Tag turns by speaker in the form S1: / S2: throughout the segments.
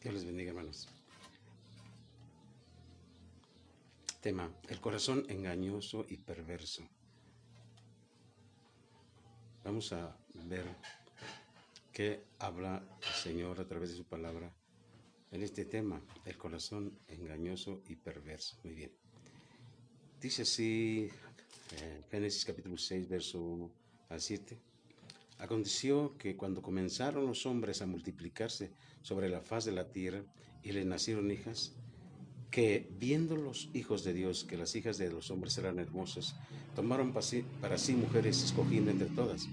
S1: Dios les bendiga, hermanos. Tema: el corazón engañoso y perverso. Vamos a ver qué habla el Señor a través de su palabra en este tema, el corazón engañoso y perverso. Muy bien. Dice así, Génesis capítulo 6, verso 1 al 7. Aconteció que cuando comenzaron los hombres a multiplicarse sobre la faz de la tierra y les nacieron hijas, que viendo los hijos de Dios que las hijas de los hombres eran hermosas, tomaron para sí mujeres escogiendo entre todas.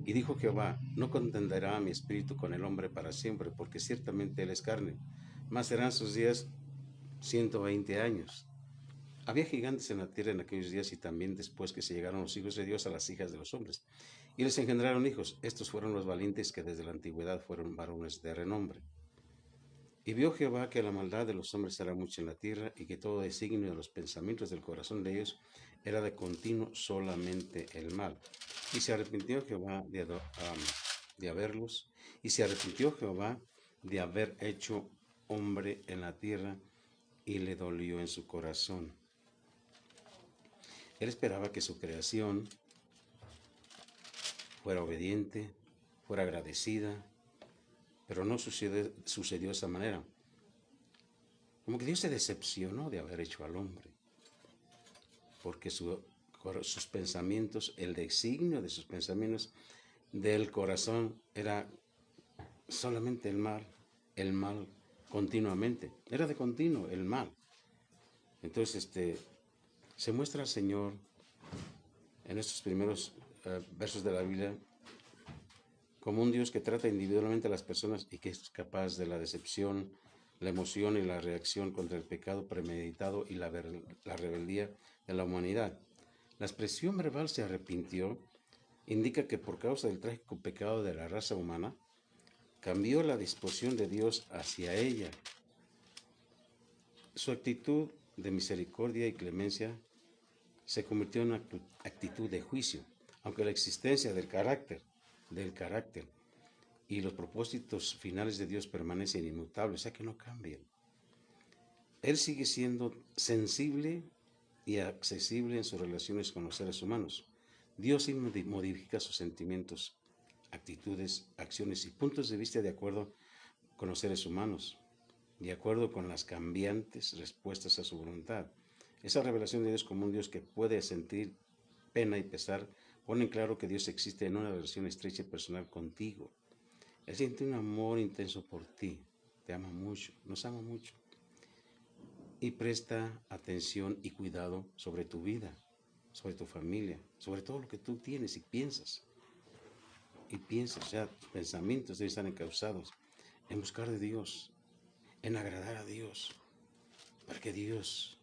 S1: Y dijo Jehová: no contenderá mi espíritu con el hombre para siempre, porque ciertamente él es carne, mas serán sus días 120 años. Había gigantes en la tierra en aquellos días y también después que se llegaron los hijos de Dios a las hijas de los hombres, y les engendraron hijos. Estos fueron los valientes que desde la antigüedad fueron varones de renombre. Y vio Jehová que la maldad de los hombres era mucha en la tierra, y que todo designio de los pensamientos del corazón de ellos era de continuo solamente el mal. Y se arrepintió Jehová de haberlos, y se arrepintió Jehová de haber hecho hombre en la tierra, y le dolió en su corazón. Él esperaba que su creación fuera obediente, fuera agradecida, pero no sucedió de esa manera. Como que Dios se decepcionó de haber hecho al hombre, porque sus pensamientos, el designio de sus pensamientos del corazón era solamente el mal continuamente, era de continuo el mal. Entonces se muestra al Señor en estos primeros versos de la Biblia como un Dios que trata individualmente a las personas y que es capaz de la decepción, la emoción y la reacción contra el pecado premeditado y la rebeldía de la humanidad. La expresión verbal "se arrepintió" indica que por causa del trágico pecado de la raza humana, cambió la disposición de Dios hacia ella. Su actitud de misericordia y clemencia se convirtió en una actitud de juicio, aunque la existencia del carácter y los propósitos finales de Dios permanecen inmutables, o sea que no cambian. Él sigue siendo sensible y accesible en sus relaciones con los seres humanos. Dios modifica sus sentimientos, actitudes, acciones y puntos de vista de acuerdo con los seres humanos, de acuerdo con las cambiantes respuestas a su voluntad. Esa revelación de Dios como un Dios que puede sentir pena y pesar pone en claro que Dios existe en una relación estrecha y personal contigo. Él siente un amor intenso por ti, te ama mucho, nos ama mucho, y presta atención y cuidado sobre tu vida, sobre tu familia, sobre todo lo que tú tienes y piensas. O sea, tus pensamientos deben estar encausados en buscar de Dios, en agradar a Dios, para que Dios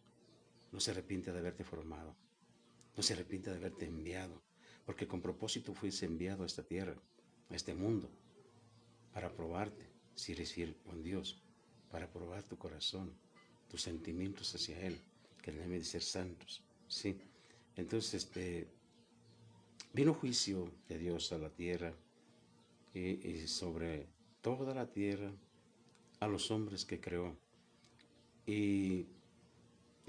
S1: no se arrepienta de haberte formado, no se arrepienta de haberte enviado, porque con propósito fuiste enviado a esta tierra, a este mundo, para probarte si eres fiel con Dios, para probar tu corazón, tus sentimientos hacia Él, que deben de ser santos, ¿sí? Entonces, vino juicio de Dios a la tierra y sobre toda la tierra a los hombres que creó, y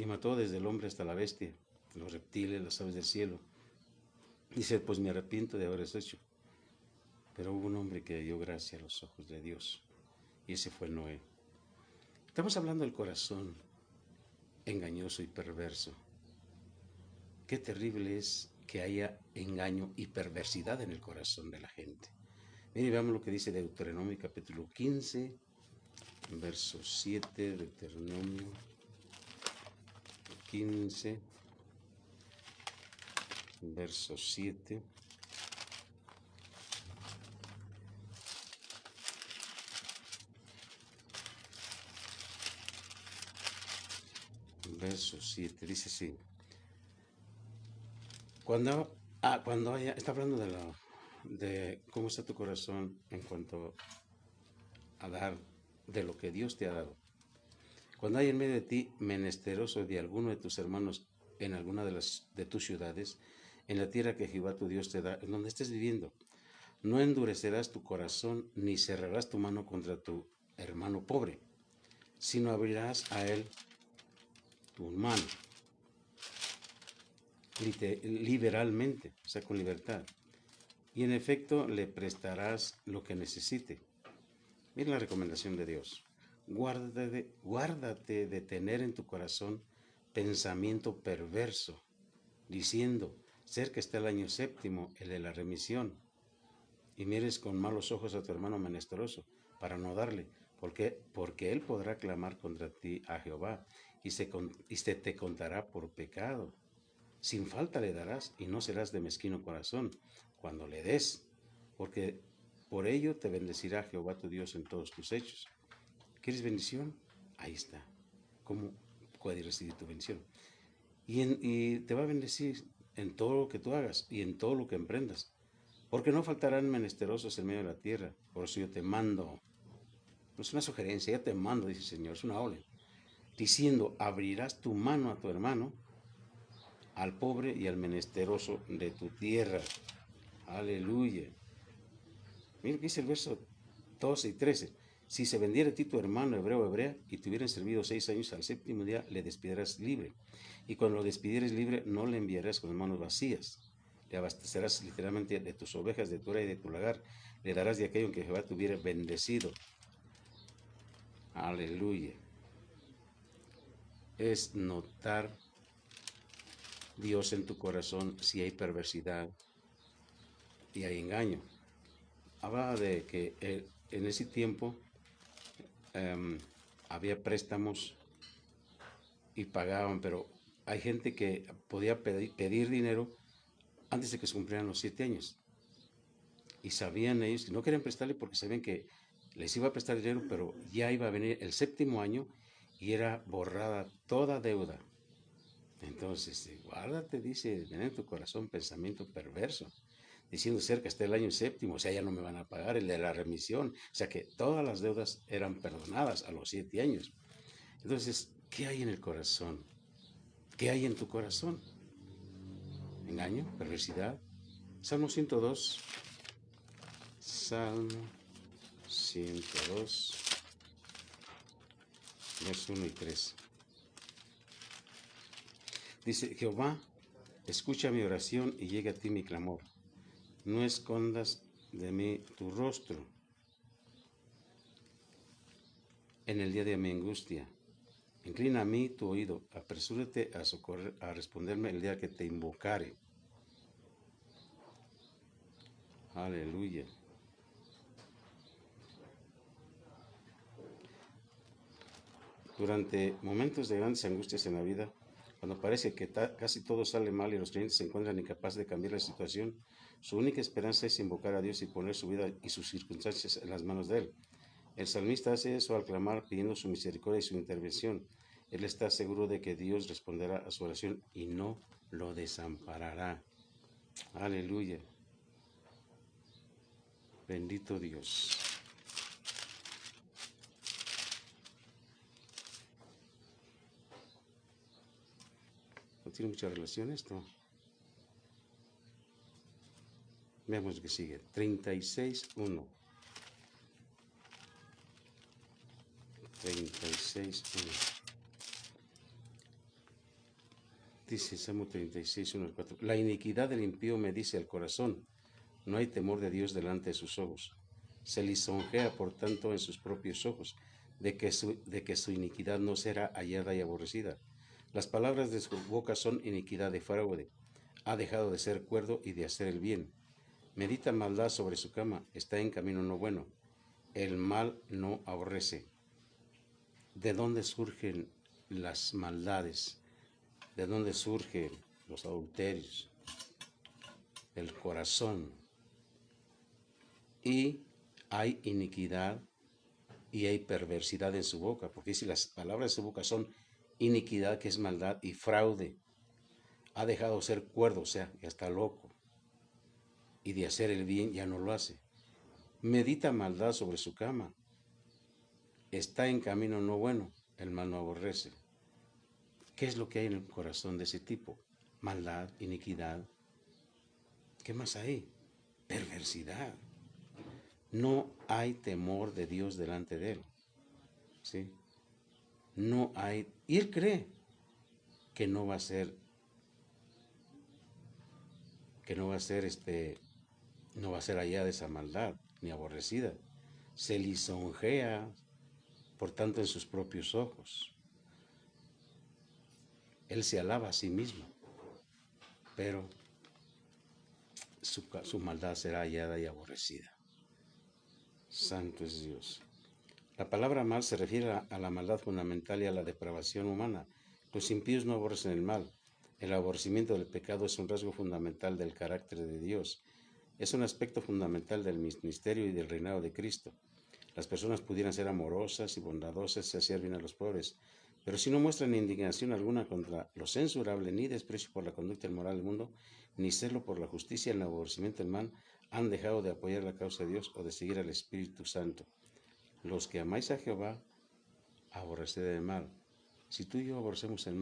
S1: mató desde el hombre hasta la bestia, los reptiles, las aves del cielo. Dice: pues me arrepiento de haberles hecho. Pero hubo un hombre que dio gracia a los ojos de Dios, y ese fue Noé. Estamos hablando del corazón engañoso y perverso. Qué terrible es que haya engaño y perversidad en el corazón de la gente. Mire, veamos lo que dice Deuteronomio capítulo 15, verso 7, Deuteronomio 15, verso 7. Verso 7, dice así. Está hablando de cómo está tu corazón en cuanto a dar de lo que Dios te ha dado. Cuando hay en medio de ti menesteroso de alguno de tus hermanos en alguna de tus ciudades, en la tierra que Jehová tu Dios te da, en donde estés viviendo, no endurecerás tu corazón ni cerrarás tu mano contra tu hermano pobre. sino abrirás a él tu mano, liberalmente, o sea, con libertad. Y en efecto le prestarás lo que necesite. Mira la recomendación de Dios. Guárdate de tener en tu corazón pensamiento perverso, diciendo, cerca está el año séptimo, el de la remisión, y mires con malos ojos a tu hermano menesteroso, para no darle, porque él podrá clamar contra ti a Jehová, y se te contará por pecado. Sin falta le darás, y no serás de mezquino corazón cuando le des, porque por ello te bendecirá Jehová tu Dios en todos tus hechos. ¿Quieres bendición? Ahí está. ¿Cómo puedes recibir tu bendición? Y te va a bendecir en todo lo que tú hagas y en todo lo que emprendas. Porque no faltarán menesterosos en medio de la tierra. Por eso yo te mando. No es una sugerencia, ya te mando, dice el Señor, es una orden. Diciendo, abrirás tu mano a tu hermano, al pobre y al menesteroso de tu tierra. Aleluya. Mira que dice el verso 12 y 13. Si se vendiera a ti tu hermano hebreo o hebrea y te hubieran servido 6 años, al séptimo día le despidirás libre. Y cuando lo despidieres libre, no le enviarás con las manos vacías. Le abastecerás literalmente de tus ovejas, de tu hora y de tu lagar. Le darás de aquello en que Jehová te hubiera bendecido. Aleluya. Es notar Dios en tu corazón si hay perversidad y hay engaño. Hablaba de que en ese tiempo había préstamos y pagaban, pero hay gente que podía pedir dinero antes de que se cumplieran los 7 años. Y sabían ellos que no querían prestarle porque sabían que les iba a prestar dinero, pero ya iba a venir el séptimo año y era borrada toda deuda. Entonces, guárdate, dice, ven en tu corazón pensamiento perverso, diciendo cerca está el año séptimo, o sea, ya no me van a pagar el de la remisión, o sea que todas las deudas eran perdonadas a los 7 años. Entonces, ¿qué hay en el corazón? ¿Qué hay en tu corazón? ¿Engaño? ¿Perversidad? Salmo 102. Salmo 102, versos 1 y 3. Dice, Jehová, escucha mi oración y llega a ti mi clamor. No escondas de mí tu rostro en el día de mi angustia. Inclina a mí tu oído, apresúrate a responderme el día que te invocare. Aleluya. Durante momentos de grandes angustias en la vida, cuando parece que casi todo sale mal y los creyentes se encuentran incapaces de cambiar la situación, su única esperanza es invocar a Dios y poner su vida y sus circunstancias en las manos de Él. El salmista hace eso al clamar pidiendo su misericordia y su intervención. Él está seguro de que Dios responderá a su oración y no lo desamparará. Aleluya. Bendito Dios. ¿No tiene mucha relación esto? Veamos lo que sigue. 36:1. 36:1. Dice Salmo 36:1-4. La iniquidad del impío me dice al corazón, no hay temor de Dios delante de sus ojos. Se lisonjea, por tanto, en sus propios ojos, de que su iniquidad no será hallada y aborrecida. Las palabras de su boca son iniquidad de fraude. Ha dejado de ser cuerdo y de hacer el bien. Medita maldad sobre su cama, está en camino no bueno. El mal no aborrece. ¿De dónde surgen las maldades? ¿De dónde surgen los adulterios? Del corazón. Y hay iniquidad y hay perversidad en su boca, porque si las palabras de su boca son iniquidad, que es maldad, y fraude, ha dejado de ser cuerdo, o sea, ya está loco, y de hacer el bien ya no lo hace. Medita maldad sobre su cama, está en camino no bueno, el mal no aborrece. ¿Qué es lo que hay en el corazón de ese tipo? Maldad, iniquidad. ¿Qué más hay? Perversidad. No hay temor de Dios delante de él. ¿Sí? No hay, y él cree que no va a ser, no va a ser hallada esa maldad, ni aborrecida. Se lisonjea, por tanto, en sus propios ojos. Él se alaba a sí mismo, pero su maldad será hallada y aborrecida. Santo es Dios. La palabra mal se refiere a la maldad fundamental y a la depravación humana. Los impíos no aborrecen el mal. El aborrecimiento del pecado es un rasgo fundamental del carácter de Dios. Es un aspecto fundamental del ministerio y del reinado de Cristo. Las personas pudieran ser amorosas y bondadosas y hacer bien a los pobres, pero si no muestran indignación alguna contra lo censurable, ni desprecio por la conducta inmoral del mundo, ni celo por la justicia, ni aborrecimiento del mal, han dejado de apoyar la causa de Dios o de seguir al Espíritu Santo. Los que amáis a Jehová, aborreced el mal. Si tú y yo aborrecemos el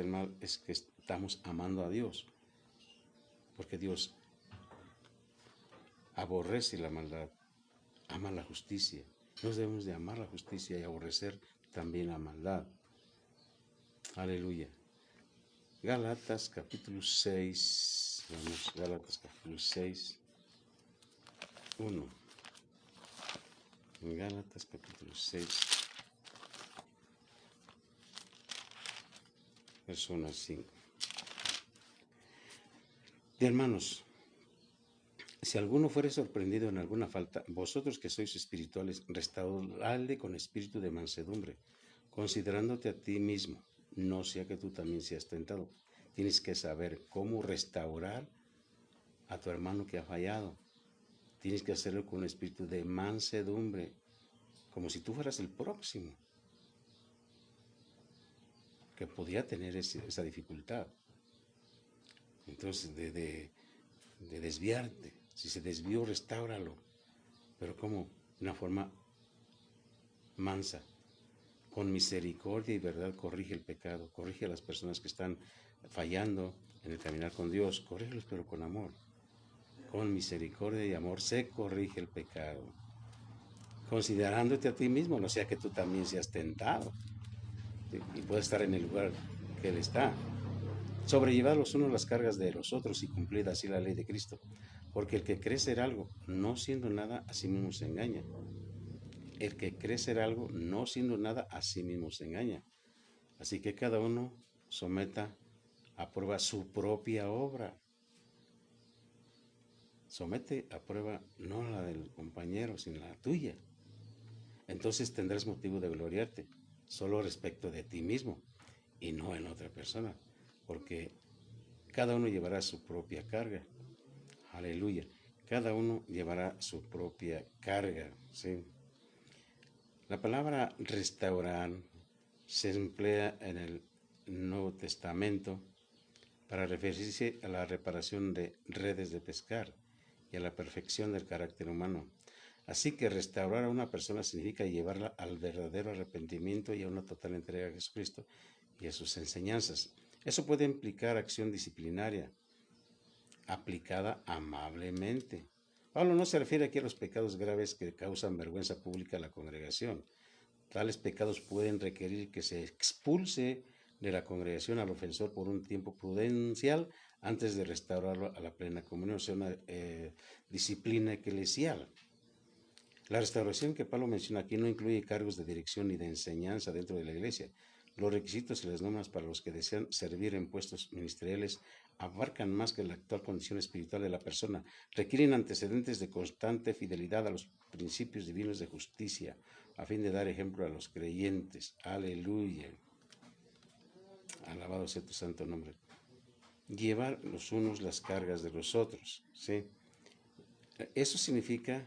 S1: mal, es que estamos amando a Dios, porque Dios aborrece la maldad, ama la justicia. Nos debemos de amar la justicia y aborrecer también la maldad. Aleluya. Gálatas capítulo 6. Vamos, Gálatas capítulo 6. 1. Gálatas capítulo 6. Verso 1 al 5. Y hermanos, si alguno fuere sorprendido en alguna falta, vosotros que sois espirituales, restauradle con espíritu de mansedumbre, considerándote a ti mismo, no sea que tú también seas tentado. Tienes que saber cómo restaurar a tu hermano que ha fallado. Tienes que hacerlo con un espíritu de mansedumbre, como si tú fueras el próximo que podría tener esa dificultad. Entonces, de desviarte. Si se desvió, restáuralo. Pero ¿cómo? De una forma mansa. Con misericordia y verdad corrige el pecado. Corrige a las personas que están fallando en el caminar con Dios. Corrígelos, pero con amor. Con misericordia y amor se corrige el pecado. Considerándote a ti mismo, no sea que tú también seas tentado y puedas estar en el lugar que Él está. Sobrellevad los unos las cargas de los otros y cumplid así la ley de Cristo. Porque el que cree ser algo, no siendo nada, a sí mismo se engaña. El que cree ser algo, no siendo nada, a sí mismo se engaña. Así que cada uno someta a prueba su propia obra. Somete a prueba no la del compañero, sino la tuya. Entonces tendrás motivo de gloriarte, solo respecto de ti mismo y no en otra persona, porque cada uno llevará su propia carga. Aleluya. Cada uno llevará su propia carga. ¿Sí? La palabra restaurar se emplea en el Nuevo Testamento para referirse a la reparación de redes de pescar y a la perfección del carácter humano. Así que restaurar a una persona significa llevarla al verdadero arrepentimiento y a una total entrega a Jesucristo y a sus enseñanzas. Eso puede implicar acción disciplinaria, aplicada amablemente. Pablo no se refiere aquí a los pecados graves que causan vergüenza pública a la congregación. Tales pecados pueden requerir que se expulse de la congregación al ofensor por un tiempo prudencial antes de restaurarlo a la plena comunión, o sea, una disciplina eclesial. La restauración que Pablo menciona aquí no incluye cargos de dirección ni de enseñanza dentro de la iglesia. Los requisitos y las normas para los que desean servir en puestos ministeriales abarcan más que la actual condición espiritual de la persona. Requieren antecedentes de constante fidelidad a los principios divinos de justicia, a fin de dar ejemplo a los creyentes. Aleluya. Alabado sea tu santo nombre. Llevar los unos las cargas de los otros. ¿Sí? Eso significa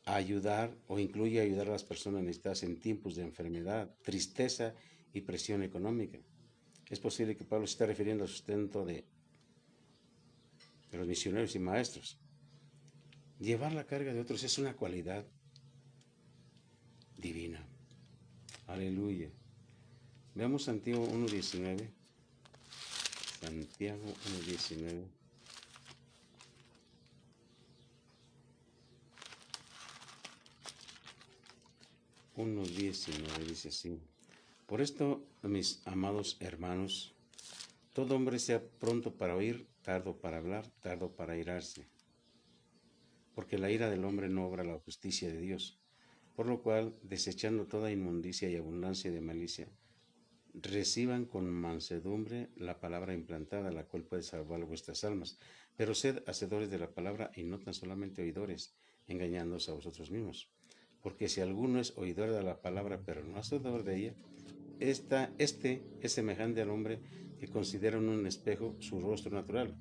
S1: ayudar o incluye ayudar a las personas necesitadas en tiempos de enfermedad, tristeza y presión económica. Es posible que Pablo se esté refiriendo al sustento de los misioneros y maestros. Llevar la carga de otros es una cualidad divina. Aleluya. Veamos Santiago 1.19. Santiago 1.19. 1:19 dice así: Por esto, mis amados hermanos, todo hombre sea pronto para oír, tardo para hablar, tardo para airarse, porque la ira del hombre no obra la justicia de Dios. Por lo cual, desechando toda inmundicia y abundancia de malicia, reciban con mansedumbre la palabra implantada, la cual puede salvar vuestras almas. Pero sed hacedores de la palabra y no tan solamente oidores, engañándoos a vosotros mismos. Porque si alguno es oidor de la palabra, pero no hacedor de ella, este es semejante al hombre que considera en un espejo su rostro natural,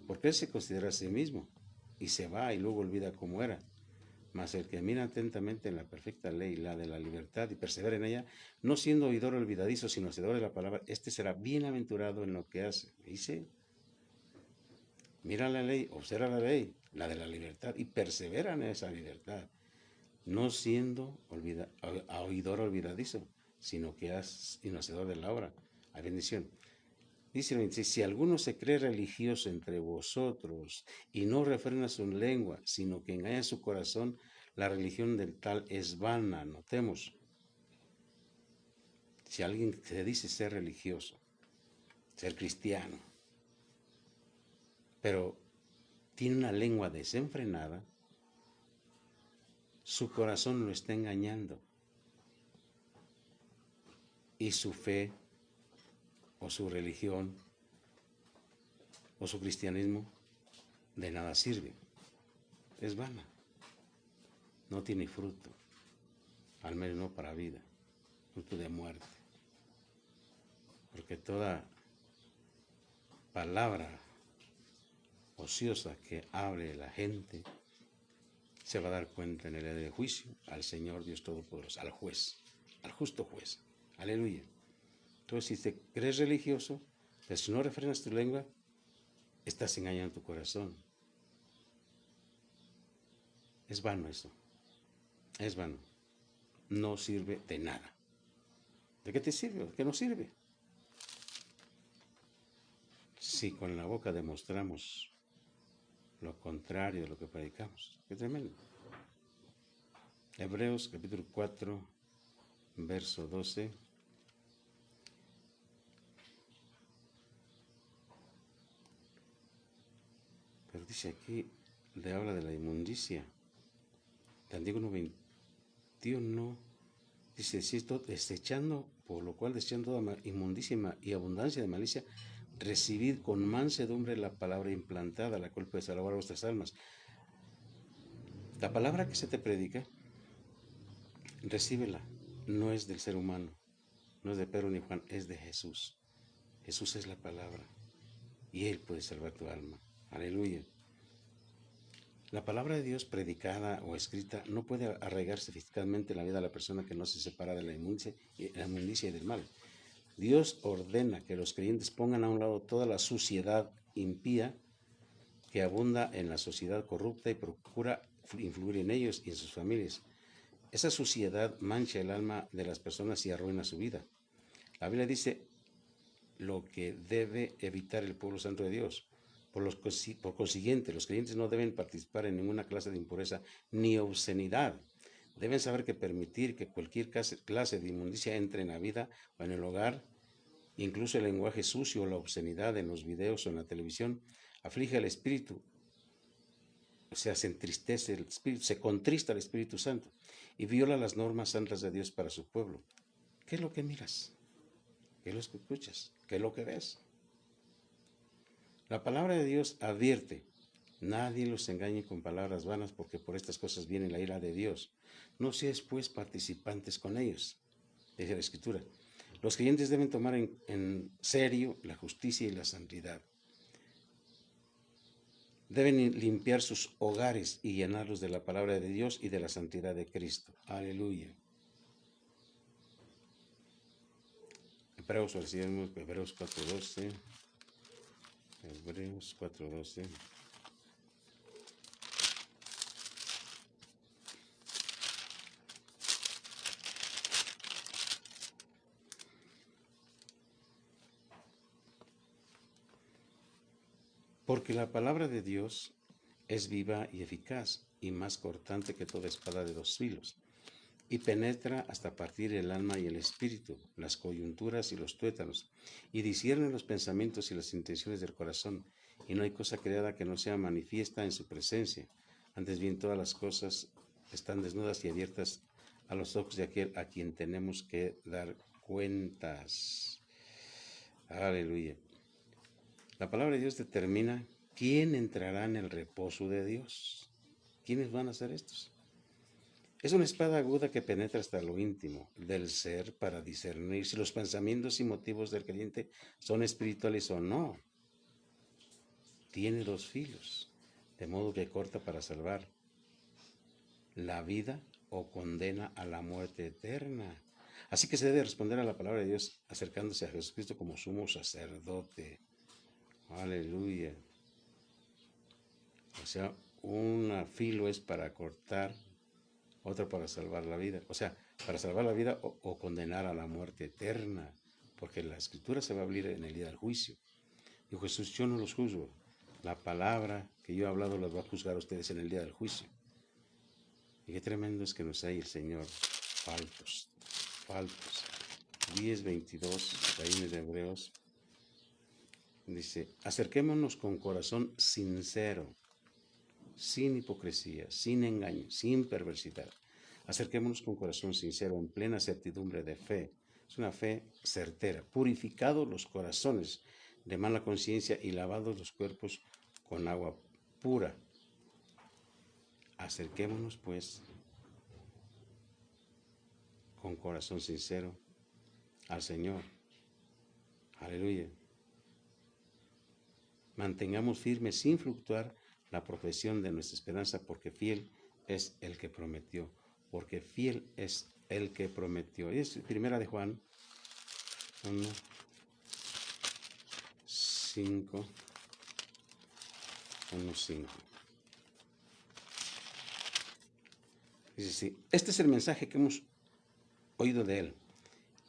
S1: porque él se considera a sí mismo, y se va y luego olvida cómo era. Mas el que mira atentamente en la perfecta ley, la de la libertad, y persevera en ella, no siendo oidor olvidadizo, sino hacedor de la palabra, este será bienaventurado en lo que hace. Dice, mira la ley, observa la ley, la de la libertad, y persevera en esa libertad, no siendo oidor olvidadizo, sino que hacedor de la obra. A bendición. Dice, si alguno se cree religioso entre vosotros y no refrena su lengua, sino que engaña su corazón, la religión del tal es vana. Notemos, si alguien se dice ser religioso, ser cristiano, pero tiene una lengua desenfrenada, su corazón lo está engañando y su fe o su religión o su cristianismo de nada sirve, es vana, no tiene fruto, al menos no para vida, fruto de muerte, porque toda palabra ociosa que hable la gente se va a dar cuenta en el día de juicio al Señor Dios Todopoderoso, al juez, al justo juez. Aleluya. Entonces, si te crees religioso, pero si no refrenas tu lengua, estás engañando tu corazón. Es vano eso. Es vano. No sirve de nada. ¿De qué te sirve? ¿De qué no sirve? Si con la boca demostramos lo contrario de lo que predicamos. Qué tremendo. Hebreos capítulo 4, verso 12. Pero dice aquí, le habla de la inmundicia. De Antiguo 21, dice, si esto desechando, por lo cual desechando toda inmundicia y abundancia de malicia, recibid con mansedumbre la palabra implantada, la cual puede salvar vuestras almas. La palabra que se te predica, recíbela, no es del ser humano, no es de Pedro ni Juan, es de Jesús. Jesús es la palabra y Él puede salvar tu alma. Aleluya. La palabra de Dios predicada o escrita no puede arraigarse fiscalmente en la vida de la persona que no se separa de la inmundicia y del mal. Dios ordena que los creyentes pongan a un lado toda la suciedad impía que abunda en la sociedad corrupta y procura influir en ellos y en sus familias. Esa suciedad mancha el alma de las personas y arruina su vida. La Biblia dice lo que debe evitar el pueblo santo de Dios. Por consiguiente, los creyentes no deben participar en ninguna clase de impureza ni obscenidad. Deben saber que permitir que cualquier clase de inmundicia entre en la vida o en el hogar, incluso el lenguaje sucio o la obscenidad en los videos o en la televisión, aflige al espíritu, o sea, se entristece el espíritu, se contrista el Espíritu Santo y viola las normas santas de Dios para su pueblo. ¿Qué es lo que miras? ¿Qué es lo que escuchas? ¿Qué es lo que ves? La palabra de Dios advierte, nadie los engañe con palabras vanas, porque por estas cosas viene la ira de Dios. No seáis pues participantes con ellos, dice la Escritura. Los creyentes deben tomar en serio la justicia y la santidad. Deben limpiar sus hogares y llenarlos de la palabra de Dios y de la santidad de Cristo. Aleluya. Hebreos 4:12. Hebreos 4:12. Porque la palabra de Dios es viva y eficaz y más cortante que toda espada de dos filos. y penetra hasta partir el alma y el espíritu, las coyunturas y los tuétanos, y discierne los pensamientos y las intenciones del corazón, y no hay cosa creada que no sea manifiesta en su presencia. Antes bien, todas las cosas están desnudas y abiertas a los ojos de aquel a quien tenemos que dar cuentas. Aleluya. La palabra de Dios determina quién entrará en el reposo de Dios. ¿Quiénes van a ser estos? Es una espada aguda que penetra hasta lo íntimo del ser para discernir si los pensamientos y motivos del creyente son espirituales o no. Tiene dos filos, de modo que corta para salvar la vida o condena a la muerte eterna. Así que se debe responder a la palabra de Dios acercándose a Jesucristo como sumo sacerdote. Aleluya. O sea, un filo es para cortar, otro para salvar la vida. O sea, para salvar la vida o condenar a la muerte eterna. Porque la escritura se va a abrir en el día del juicio. Dijo Jesús, yo no los juzgo. La palabra que yo he hablado las va a juzgar a ustedes en el día del juicio. Y qué tremendo es que nos hay el Señor faltos. 10:22, ahí en Hebreos, dice, acerquémonos con corazón sincero, sin hipocresía, sin engaño, sin perversidad. Acerquémonos con corazón sincero, en plena certidumbre de fe. Es una fe certera. Purificados los corazones de mala conciencia y lavados los cuerpos con agua pura. Acerquémonos, pues, con corazón sincero al Señor. Aleluya. Mantengamos firme sin fluctuar la profesión de nuestra esperanza, porque fiel es el que prometió. Porque fiel es el que prometió. Y es primera de Juan 1, 5, 1, 5. Dice así, este es el mensaje que hemos oído de él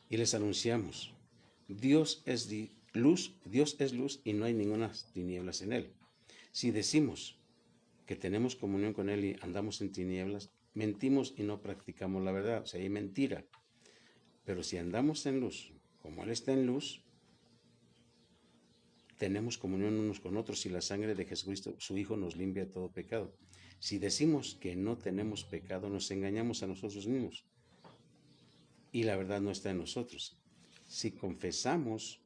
S1: y les anunciamos. Dios es luz y no hay ninguna tinieblas en él. Si decimos que tenemos comunión con él y andamos en tinieblas, mentimos y no practicamos la verdad. O sea, hay mentira. Pero si andamos en luz, como él está en luz, tenemos comunión unos con otros y la sangre de Jesucristo, su Hijo, nos limpia de todo pecado. Si decimos que no tenemos pecado, nos engañamos a nosotros mismos y la verdad no está en nosotros. Si confesamos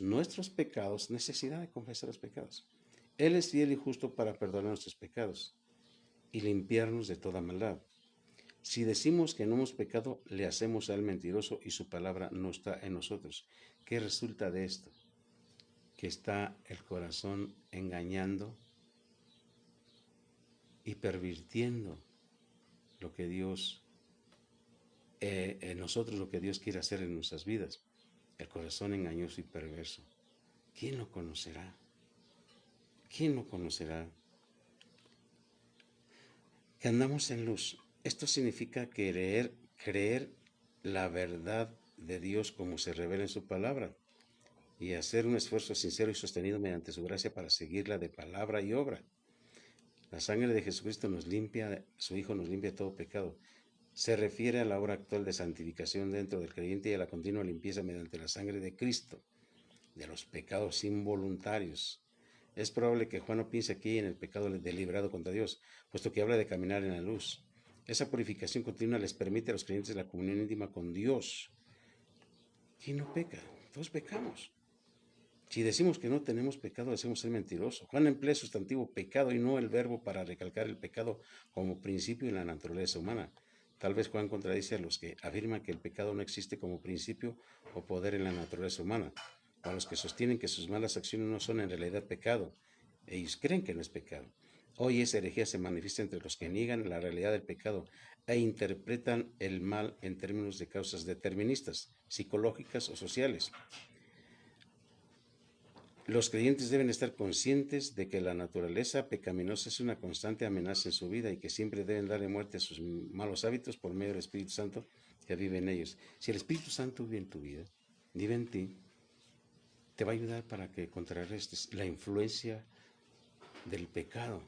S1: nuestros pecados, necesidad de confesar los pecados. Él es fiel y justo para perdonar nuestros pecados y limpiarnos de toda maldad. Si decimos que no hemos pecado, le hacemos a él mentiroso y su palabra no está en nosotros. ¿Qué resulta de esto? Que está el corazón engañando y pervirtiendo lo que Dios, en nosotros lo que Dios quiere hacer en nuestras vidas. El corazón engañoso y perverso. ¿Quién lo conocerá? ¿Quién lo conocerá? Que andamos en luz. Esto significa creer la verdad de Dios como se revela en su palabra y hacer un esfuerzo sincero y sostenido mediante su gracia para seguirla de palabra y obra. La sangre de Jesucristo nos limpia, su Hijo nos limpia de todo pecado. Se refiere a la obra actual de santificación dentro del creyente y a la continua limpieza mediante la sangre de Cristo, de los pecados involuntarios. Es probable que Juan no piense aquí en el pecado deliberado contra Dios, puesto que habla de caminar en la luz. Esa purificación continua les permite a los creyentes la comunión íntima con Dios. ¿Quién no peca? Todos pecamos. Si decimos que no tenemos pecado, decimos ser mentirosos. Juan emplea el sustantivo pecado y no el verbo para recalcar el pecado como principio en la naturaleza humana. Tal vez Juan contradice a los que afirman que el pecado no existe como principio o poder en la naturaleza humana, o a los que sostienen que sus malas acciones no son en realidad pecado. Ellos creen que no es pecado. Hoy esa herejía se manifiesta entre los que niegan la realidad del pecado e interpretan el mal en términos de causas deterministas, psicológicas o sociales. Los creyentes deben estar conscientes de que la naturaleza pecaminosa es una constante amenaza en su vida y que siempre deben darle muerte a sus malos hábitos por medio del Espíritu Santo que vive en ellos. Si el Espíritu Santo vive en tu vida, vive en ti, te va a ayudar para que contrarrestes la influencia del pecado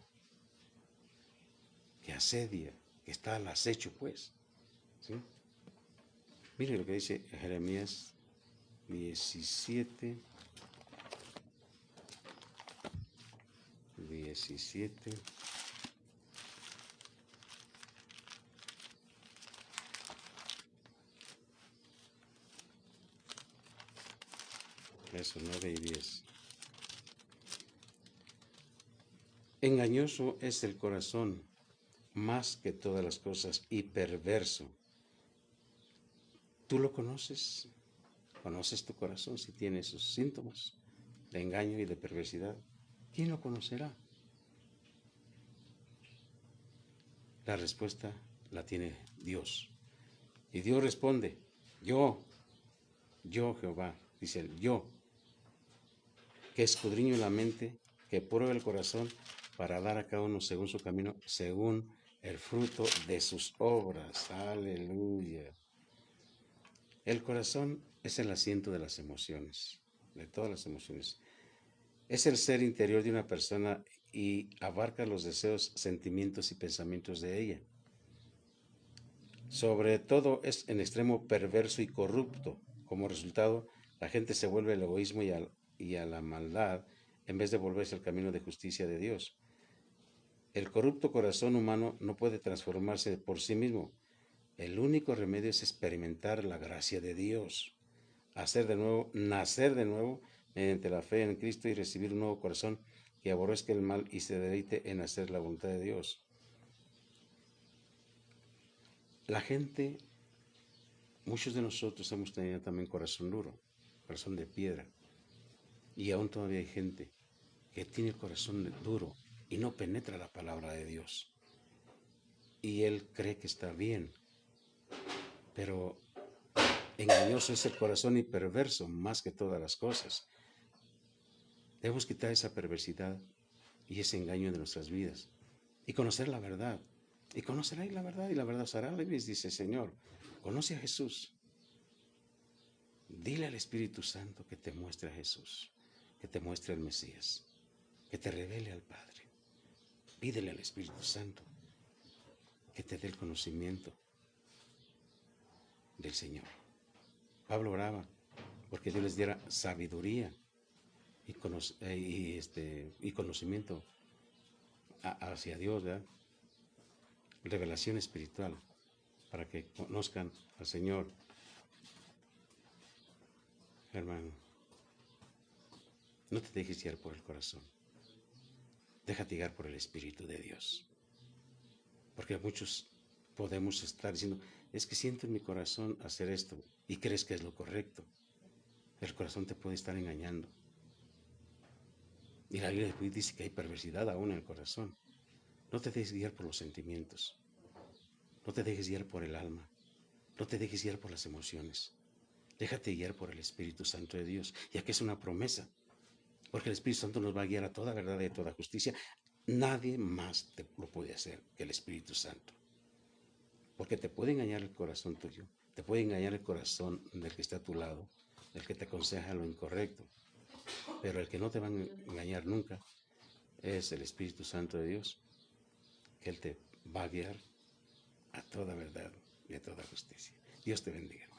S1: que asedia, que está al acecho, pues. ¿Sí? Mire lo que dice Jeremías 17, 17. Versos 9 y 10. Engañoso es el corazón más que todas las cosas y perverso. ¿Tú lo conoces? ¿Conoces tu corazón si tiene esos síntomas de engaño y de perversidad? ¿Quién lo conocerá? La respuesta la tiene Dios. Y Dios responde, yo Jehová, dice él, yo, que escudriño la mente, que pruebo el corazón para dar a cada uno según su camino, según el fruto de sus obras. Aleluya. El corazón es el asiento de las emociones, de todas las emociones. Es el ser interior de una persona y abarca los deseos, sentimientos y pensamientos de ella. Sobre todo es en extremo perverso y corrupto. Como resultado, la gente se vuelve al egoísmo y a la maldad en vez de volverse al camino de justicia de Dios. El corrupto corazón humano no puede transformarse por sí mismo. El único remedio es experimentar la gracia de Dios, hacer de nuevo, nacer de nuevo mediante la fe en Cristo y recibir un nuevo corazón que aborrezca el mal y se deleite en hacer la voluntad de Dios. La gente, muchos de nosotros hemos tenido también corazón duro, corazón de piedra, y aún todavía hay gente que tiene el corazón duro y no penetra la palabra de Dios. Y él cree que está bien, pero engañoso es el corazón y perverso más que todas las cosas. Debemos quitar esa perversidad y ese engaño de nuestras vidas y conocer la verdad. Y conoceréis la verdad y la verdad os hará libres, dice el Señor. Conoce a Jesús. Dile al Espíritu Santo que te muestre a Jesús, que te muestre al Mesías, que te revele al Padre. Pídele al Espíritu Santo que te dé el conocimiento del Señor. Pablo oraba porque Dios les diera sabiduría y conocimiento hacia Dios, ¿verdad? Revelación espiritual para que conozcan al Señor. Hermano, no te dejes guiar por el corazón. Déjate guiar por el Espíritu de Dios. Porque muchos podemos estar diciendo, es que siento en mi corazón hacer esto y crees que es lo correcto. El corazón te puede estar engañando. Y la Biblia dice que hay perversidad aún en el corazón. No te dejes guiar por los sentimientos. No te dejes guiar por el alma. No te dejes guiar por las emociones. Déjate guiar por el Espíritu Santo de Dios, ya que es una promesa. Porque el Espíritu Santo nos va a guiar a toda verdad y a toda justicia. Nadie más te lo puede hacer que el Espíritu Santo. Porque te puede engañar el corazón tuyo. Te puede engañar el corazón del que está a tu lado, del que te aconseja lo incorrecto. Pero el que no te va a engañar nunca es el Espíritu Santo de Dios, que Él te va a guiar a toda verdad y a toda justicia. Dios te bendiga.